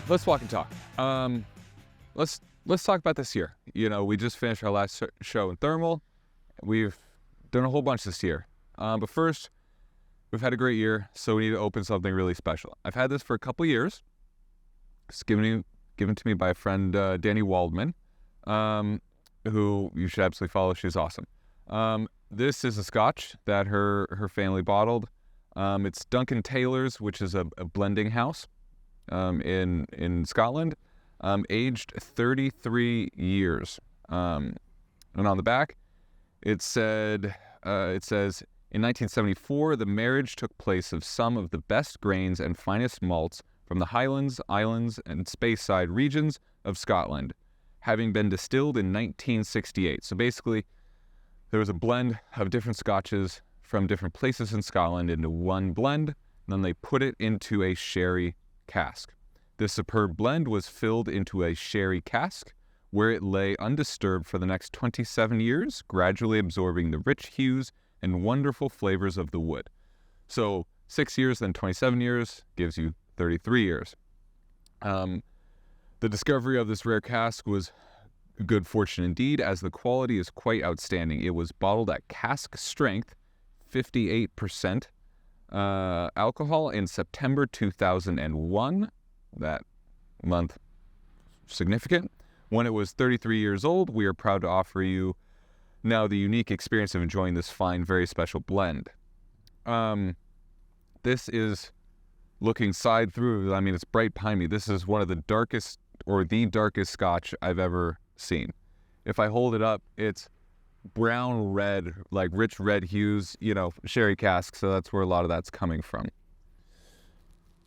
let's walk and talk. Let's talk about this year. You know, we just finished our last show in Thermal. We've done a whole bunch this year. But first, we've had a great year, so we need to open something really special. I've had this for a couple years. It's given to me by a friend, Danny Waldman, who you should absolutely follow. She's awesome. This is a scotch that her family bottled. It's Duncan Taylor's, which is a blending house in Scotland, aged 33 years. And on the back, it says, in 1974, the marriage took place of some of the best grains and finest malts from the Highlands, Islands, and Speyside regions of Scotland, having been distilled in 1968. So basically, there was a blend of different scotches from different places in Scotland into one blend, and then they put it into a sherry cask. This superb blend was filled into a sherry cask, where it lay undisturbed for the next 27 years, gradually absorbing the rich hues and wonderful flavors of the wood. So 6 years, then 27 years, gives you 33 years. The discovery of this rare cask was good fortune indeed, as the quality is quite outstanding. It was bottled at cask strength, 58% alcohol, in September 2001. That month, significant. When it was 33 years old, we are proud to offer you now the unique experience of enjoying this fine, very special blend. This is, looking side through, I mean, it's bright behind me. This is one of the darkest, or the darkest scotch I've ever seen. If I hold it up, it's brown red, like rich red hues, you know, sherry cask, so that's where a lot of that's coming from.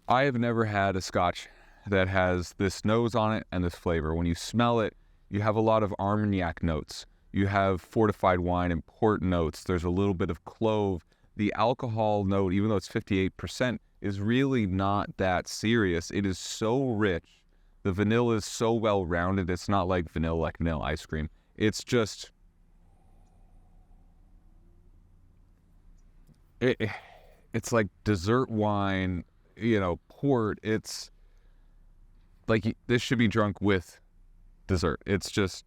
I have never had a scotch that has this nose on it and this flavor. When you smell it, you have a lot of Armagnac notes. You have fortified wine and port notes. There's a little bit of clove. The alcohol note, even though it's 58%, is really not that serious. It is so rich. The vanilla is so well rounded. It's not like vanilla ice cream. It's just, it's like dessert wine, you know, port. It's like, this should be drunk with dessert. It's just,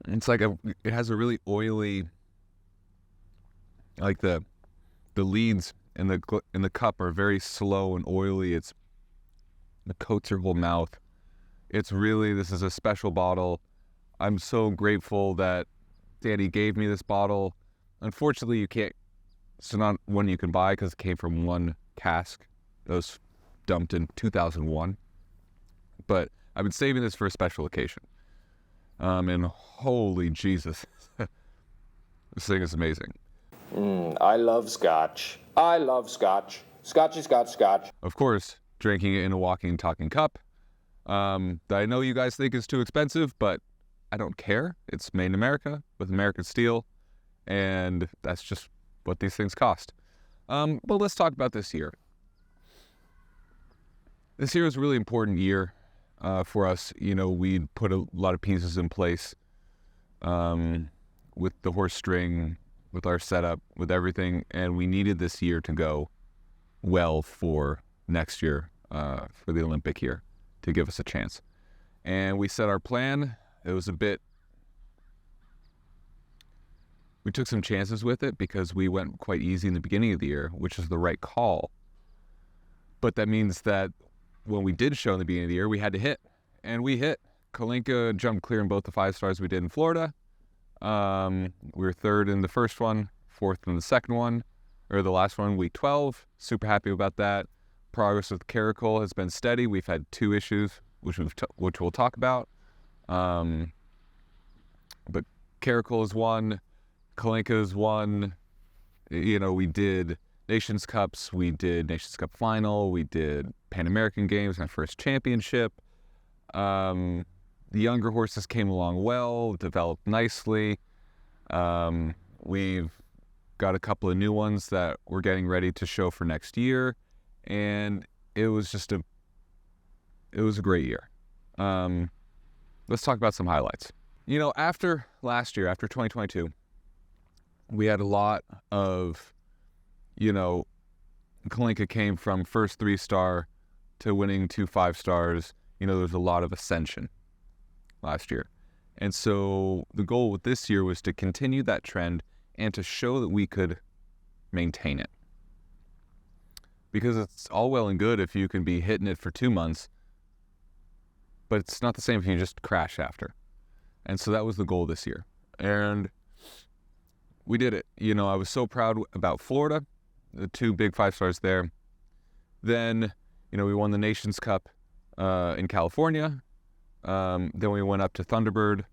it's like it has a really oily, like the leads in the cup are very slow and oily. It coats your whole mouth. It's really, this is a special bottle. I'm so grateful that Danny gave me this bottle. Unfortunately, it's not one you can buy because it came from one cask that was dumped in 2001. But I've been saving this for a special occasion. And holy Jesus, this thing is amazing. I love scotch. I love scotch. Scotchy scotch scotch. Of course, drinking it in a walking and talking cup. That I know you guys think is too expensive, but I don't care. It's made in America with American steel, and that's just what these things cost. But let's talk about this year. This year was a really important year for us. You know, we put a lot of pieces in place with the horse string, with our setup, with everything, and we needed this year to go well for next year, for the Olympic year, to give us a chance. And we set our plan. It was we took some chances with it because we went quite easy in the beginning of the year, which is the right call. But that means that when we did show in the beginning of the year, we had to hit. And we hit. Kalinka jumped clear in both the 5 stars we did in Florida. We were 3rd in the first one, 4th in the second one, or the last one, week 12. Super happy about that. Progress with Karl has been steady. We've had 2 issues, which we'll talk about. But Karl is one. Kalinka is one. You know, we did Nations Cups. We did Nations Cup final. We did Pan American Games, my first championship. The younger horses came along well, developed nicely. We've got a couple of new ones that we're getting ready to show for next year. And it was just a great year. Let's talk about some highlights. You know, after last year, after 2022, we had a lot of, Kalinka came from first 3-star to winning 2 5-stars. There's a lot of ascension last year. And so the goal with this year was to continue that trend and to show that we could maintain it. Because it's all well and good if you can be hitting it for 2 months, but it's not the same if you just crash after. And so that was the goal this year. And we did it. I was so proud about Florida, the 2 big 5-stars there. Then, we won the Nations Cup in California. Then we went up to Thunderbird.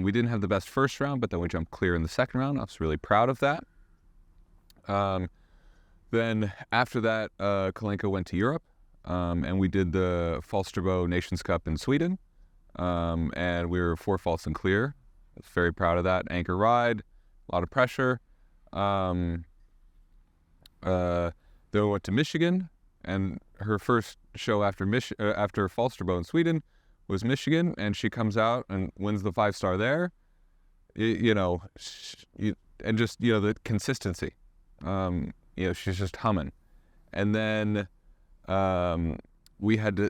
We didn't have the best first round, but then we jumped clear in the second round. I was really proud of that. Then after that, Kalinka went to Europe, and we did the Falsterbo Nations Cup in Sweden. And we were 4 faults and clear. I was very proud of that. Anchor ride, a lot of pressure. Then we went to Michigan, and her first show after Falsterbo in Sweden was Michigan, and she comes out and wins the 5-star there. And just the consistency. She's just humming. And then we had to.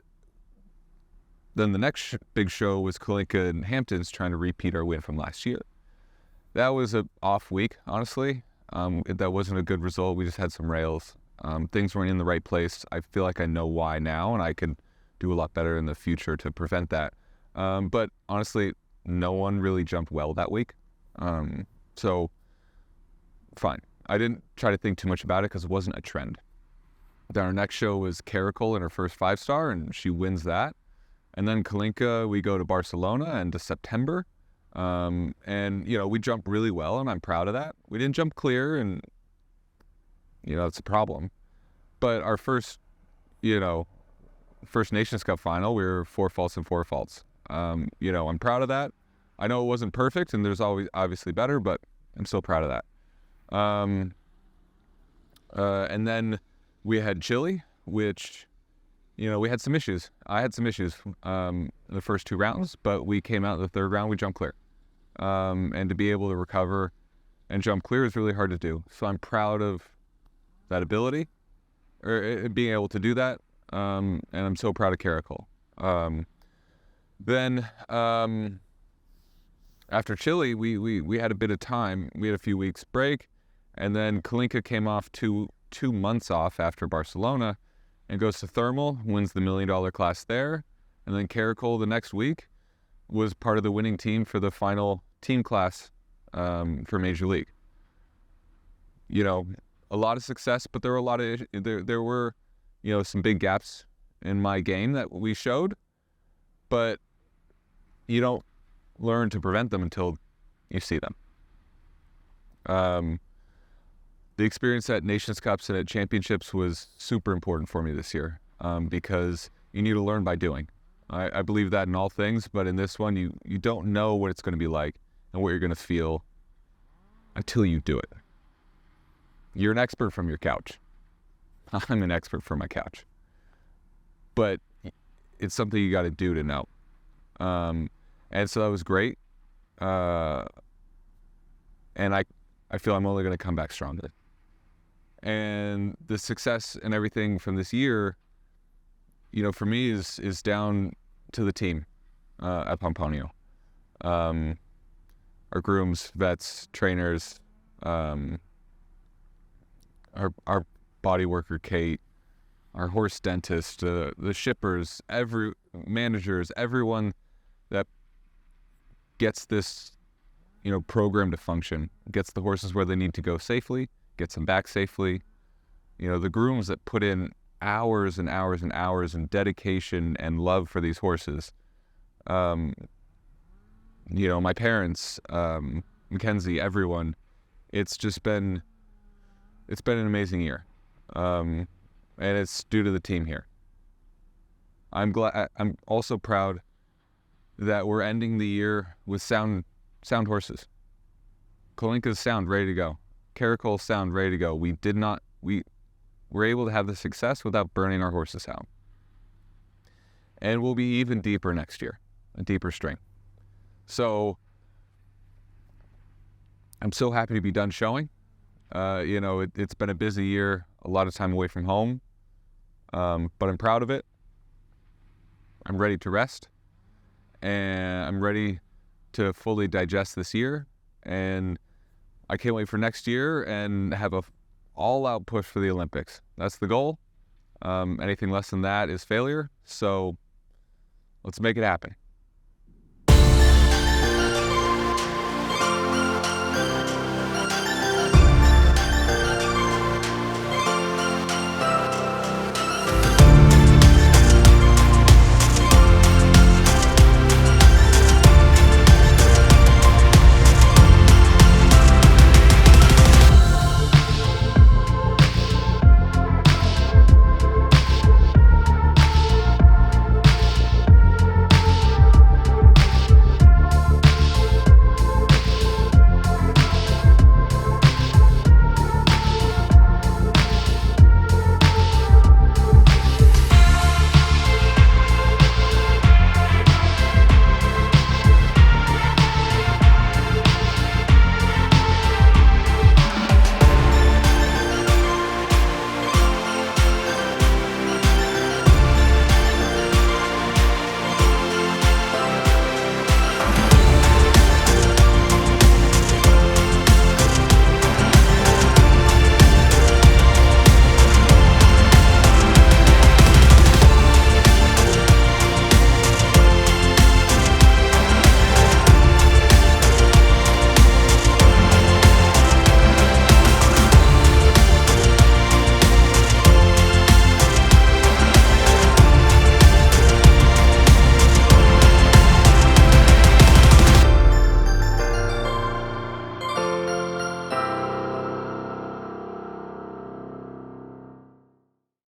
Then the next big show was Kalinka and Hamptons, trying to repeat our win from last year. That was an off week, honestly. That wasn't a good result. We just had some rails. Things weren't in the right place. I feel like I know why now, and I can do a lot better in the future to prevent that. But honestly, no one really jumped well that week. So, fine. I didn't try to think too much about it because it wasn't a trend. Then our next show was Karol in her first 5-star, and she wins that. And then Kalinka, we go to Barcelona and to September. And, we jumped really well, and I'm proud of that. We didn't jump clear, and, it's a problem. But our first Nations Cup final, we were 4 faults and 4 faults. I'm proud of that. I know it wasn't perfect, and there's always obviously better, but I'm still proud of that. And then we had Chile, which, we had some issues. I had some issues in the first 2 rounds, but we came out in the 3rd round, we jumped clear. And to be able to recover and jump clear is really hard to do. So I'm proud of that ability, or being able to do that. And I'm so proud of Karol. Then after Chile, we had a bit of time. We had a few weeks break, and then Kalinka came off 2 months off after Barcelona and goes to Thermal, wins the $1 million class there. And then Karol the next week was part of the winning team for the final team class for Major League. A lot of success, but there were some big gaps in my game that we showed, but you don't learn to prevent them until you see them. The experience at Nations Cups and at championships was super important for me this year, because you need to learn by doing. I believe that in all things, but in this one, you don't know what it's going to be like and what you're going to feel until you do it. You're an expert from your couch. I'm an expert from my couch. But it's something you got to do to know. And so that was great. And I feel I'm only going to come back stronger. And the success and everything from this year, for me is down to the team at Pomponio. Our grooms, vets, trainers, our body worker Kate, our horse dentist, the shippers, managers, everyone that gets this, program to function, gets the horses where they need to go safely, gets them back safely. The grooms that put in hours and hours and hours and dedication and love for these horses. My parents, Mackenzie, everyone. It's been an amazing year. And it's due to the team here. I'm also proud that we're ending the year with sound horses. Kalinka's sound, ready to go. Karol's sound, ready to go. We were able to have the success without burning our horses out. And we'll be even deeper next year, a deeper string. So I'm so happy to be done showing. It's been a busy year, a lot of time away from home, but I'm proud of it. I'm ready to rest, and I'm ready to fully digest this year, and I can't wait for next year and have a all-out push for the Olympics. That's the goal. Anything less than that is failure, so let's make it happen.